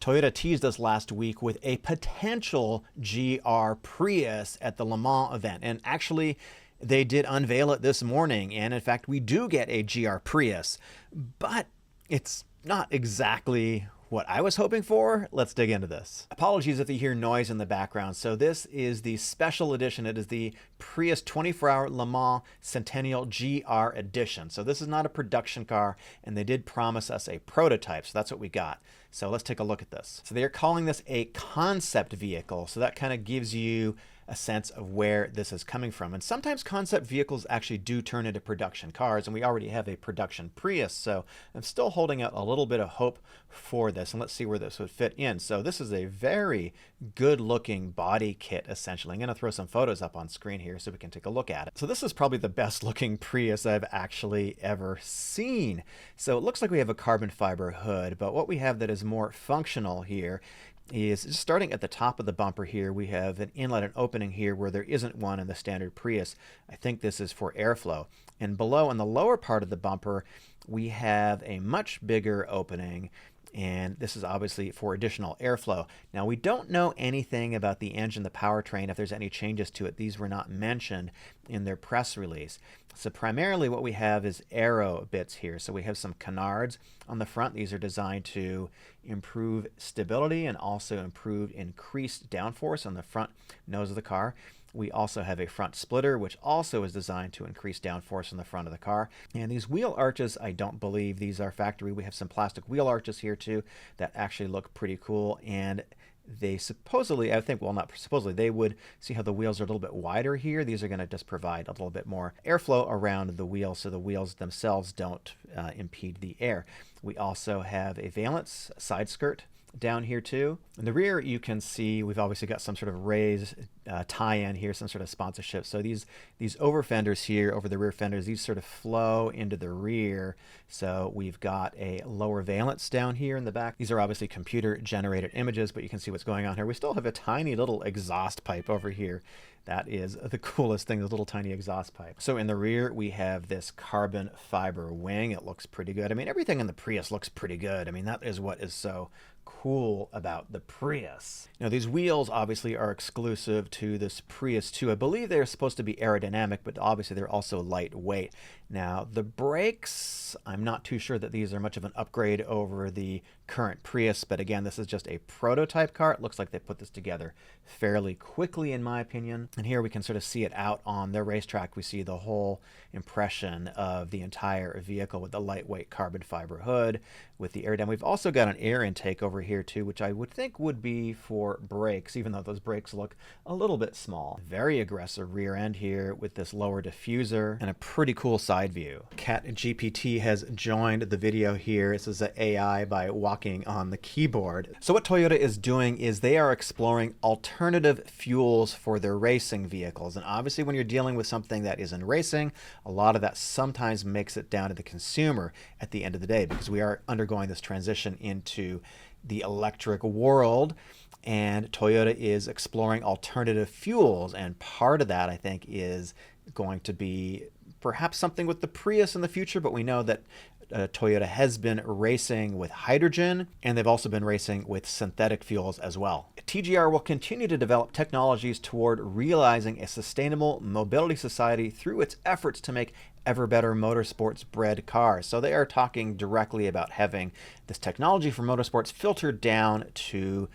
Toyota teased us last week with a potential GR Prius at the Le Mans event. And actually, they did unveil it this morning. And in fact, we do get a GR Prius. But it's not exactly what I was hoping for. Let's dig into this. Apologies if you hear noise in the background. So this is the special edition. It is the Prius 24-hour Le Mans Centennial GR Edition. So this is not a production car, and they did promise us a prototype. So that's what we got. So let's take a look at this. So they're calling this a concept vehicle. So that kind of gives you a sense of where this is coming from. And sometimes concept vehicles actually do turn into production cars, and we already have a production Prius, so I'm still holding out a little bit of hope for this, and let's see where this would fit in. So this is a very good looking body kit, essentially. I'm going to throw some photos up on screen here so we can take a look at it. So this is probably the best looking Prius I've actually ever seen. So it looks like we have a carbon fiber hood, but what we have that is more functional here is just starting at the top of the bumper here. We have an inlet and opening here where there isn't one in the standard Prius. I think this is for airflow. And below, in the lower part of the bumper, we have a much bigger opening, and this is obviously for additional airflow. Now, we don't know anything about the engine, the powertrain, if there's any changes to it. These were not mentioned in their press release. So primarily what we have is aero bits here. So we have some canards on the front. These are designed to improve stability and also improve increased downforce on the front nose of the car. We also have a front splitter, which also is designed to increase downforce on the front of the car. And these wheel arches, I don't believe these are factory. We have some plastic wheel arches here too that actually look pretty cool. And they supposedly, I think, well, not supposedly, they would see how the wheels are a little bit wider here. These are going to just provide a little bit more airflow around the wheels so the wheels themselves don't impede the air. We also have a valance side skirt down here too. In the rear, you can see we've obviously got some sort of raised tie-in here, some sort of sponsorship. So these over fenders here, over the rear fenders, these sort of flow into the rear. So we've got a lower valance down here in the back. These are obviously computer generated images, but you can see what's going on here. We still have a tiny little exhaust pipe over here. That is the coolest thing, the little tiny exhaust pipe. So in the rear, we have this carbon fiber wing. It looks pretty good. I mean, everything in the Prius looks pretty good. I mean, that is what is so cool about the Prius. Now, these wheels obviously are exclusive to this Prius too. I believe they're supposed to be aerodynamic, but obviously they're also lightweight. Now, the brakes, I'm not too sure that these are much of an upgrade over the current Prius, but again, this is just a prototype car. It looks like they put this together fairly quickly, in my opinion. And here we can sort of see it out on the racetrack. We see the whole impression of the entire vehicle with the lightweight carbon fiber hood, with the air down. We've also got an air intake over here too, which I would think would be for brakes, even though those brakes look a little bit small. Very aggressive rear end here with this lower diffuser and a pretty cool side view. Cat GPT has joined the video here. This is an AI by walking on the keyboard. So what Toyota is doing is they are exploring alternative fuels for their racing vehicles. And obviously when you're dealing with something that is in racing, a lot of that sometimes makes it down to the consumer at the end of the day, because we are undergoing this transition into the electric world, and Toyota is exploring alternative fuels. And part of that, I think, is going to be perhaps something with the Prius in the future, but we know that Toyota has been racing with hydrogen, and they've also been racing with synthetic fuels as well. TGR will continue to develop technologies toward realizing a sustainable mobility society through its efforts to make ever better motorsports bred cars. So they are talking directly about having this technology for motorsports filtered down to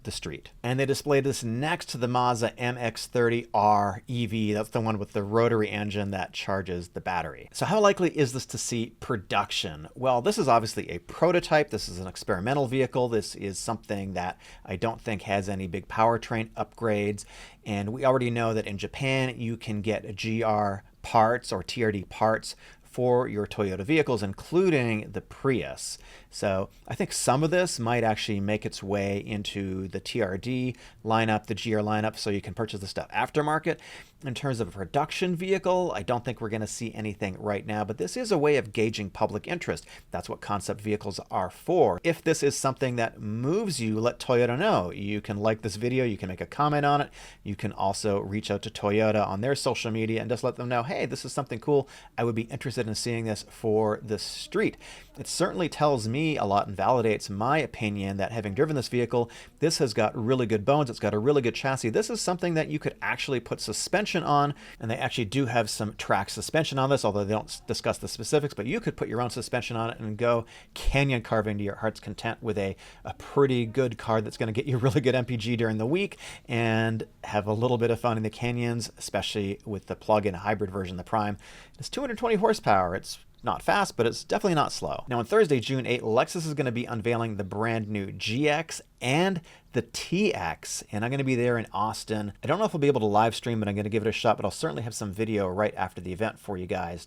the street. And they displayed this next to the Mazda MX-30R EV. That's the one with the rotary engine that charges the battery. So how likely is this to see production? Well, this is obviously a prototype. This is an experimental vehicle. This is something that I don't think has any big powertrain upgrades. And we already know that in Japan, you can get GR parts or TRD parts for your Toyota vehicles, including the Prius. So I think some of this might actually make its way into the TRD lineup, the GR lineup, so you can purchase the stuff aftermarket. In terms of a production vehicle, I don't think we're going to see anything right now, but this is a way of gauging public interest. That's what concept vehicles are for. If this is something that moves you, let Toyota know. You can like this video, you can make a comment on it. You can also reach out to Toyota on their social media and just let them know, hey, this is something cool. I would be interested in seeing this for the street. It certainly tells me a lot and validates my opinion that having driven this vehicle, this has got really good bones. It's got a really good chassis. This is something that you could actually put suspension on, and they actually do have some track suspension on this, although they don't discuss the specifics, but you could put your own suspension on it and go canyon carving to your heart's content with a pretty good car that's going to get you really good MPG during the week and have a little bit of fun in the canyons, especially with the plug-in hybrid version, the Prime. It's 220 horsepower. It's not fast, but it's definitely not slow. Now on Thursday, June 8th, Lexus is going to be unveiling the brand new GX and the TX, and I'm going to be there in Austin. I don't know if I'll be able to live stream, but I'm going to give it a shot, but I'll certainly have some video right after the event for you guys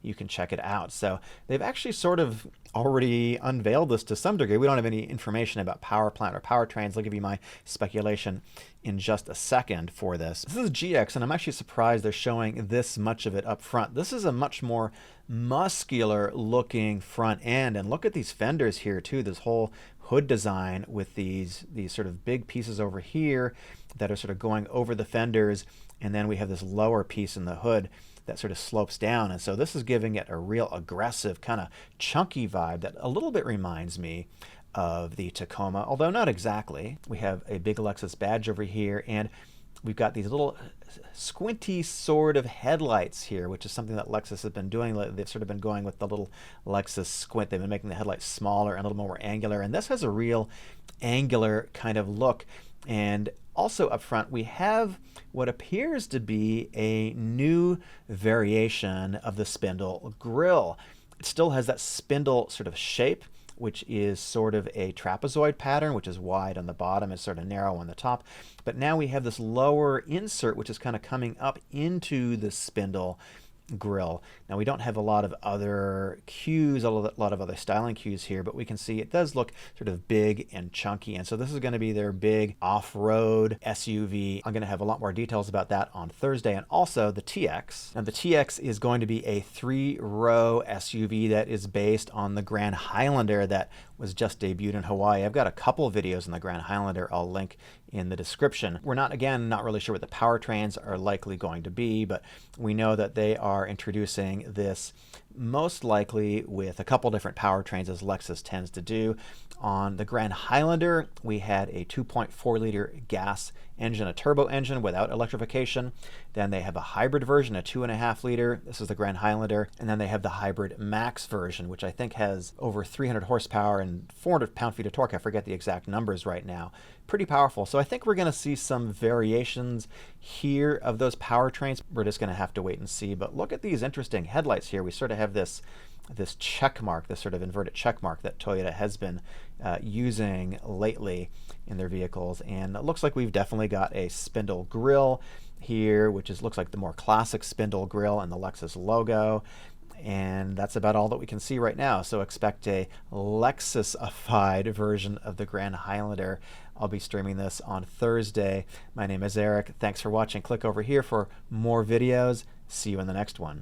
you can check it out. So they've actually sort of already unveiled this to some degree. We don't have any information about power plant or powertrains. I'll give you my speculation in just a second for this. This is GX, and I'm actually surprised they're showing this much of it up front. This is a much more muscular looking front end, and look at these fenders here too. This whole hood design with these sort of big pieces over here that are sort of going over the fenders, and then we have this lower piece in the hood that sort of slopes down, and so this is giving it a real aggressive kind of chunky vibe that a little bit reminds me of the Tacoma, although not exactly. We have a big Lexus badge over here, and we've got these little squinty sort of headlights here, which is something that Lexus has been doing. They've sort of been going with the little Lexus squint. They've been making the headlights smaller and a little more angular, and this has a real angular kind of look. And also up front, we have what appears to be a new variation of the spindle grille. It still has that spindle sort of shape, which is sort of a trapezoid pattern, which is wide on the bottom and sort of narrow on the top. But now we have this lower insert, which is kind of coming up into the spindle grille. Now we don't have a lot of other cues, a lot of other styling cues here, but we can see it does look sort of big and chunky. And so this is going to be their big off-road SUV. I'm going to have a lot more details about that on Thursday, and also the TX. Now the TX is going to be a 3-row SUV that is based on the Grand Highlander that was just debuted in Hawaii. I've got a couple videos on the Grand Highlander I'll link in the description. We're not really sure what the powertrains are likely going to be, but we know that they are introducing this most likely with a couple different powertrains, as Lexus tends to do. On the Grand Highlander, we had a 2.4 liter gas engine, a turbo engine without electrification. Then they have a hybrid version, a 2.5 liter. This is the Grand Highlander. And then they have the hybrid max version, which I think has over 300 horsepower and 400 pound-feet of torque. I forget the exact numbers right now. Pretty powerful. So I think we're going to see some variations here of those powertrains. We're just going to have to wait and see. But look at these interesting headlights here. We sort of have this check mark, this sort of inverted check mark that Toyota has been using lately in their vehicles. And it looks like we've definitely got a spindle grille here, which looks like the more classic spindle grille and the Lexus logo. And that's about all that we can see right now. So expect a Lexus-ified version of the Grand Highlander. I'll be streaming this on Thursday. My name is Eric. Thanks for watching. Click over here for more videos. See you in the next one.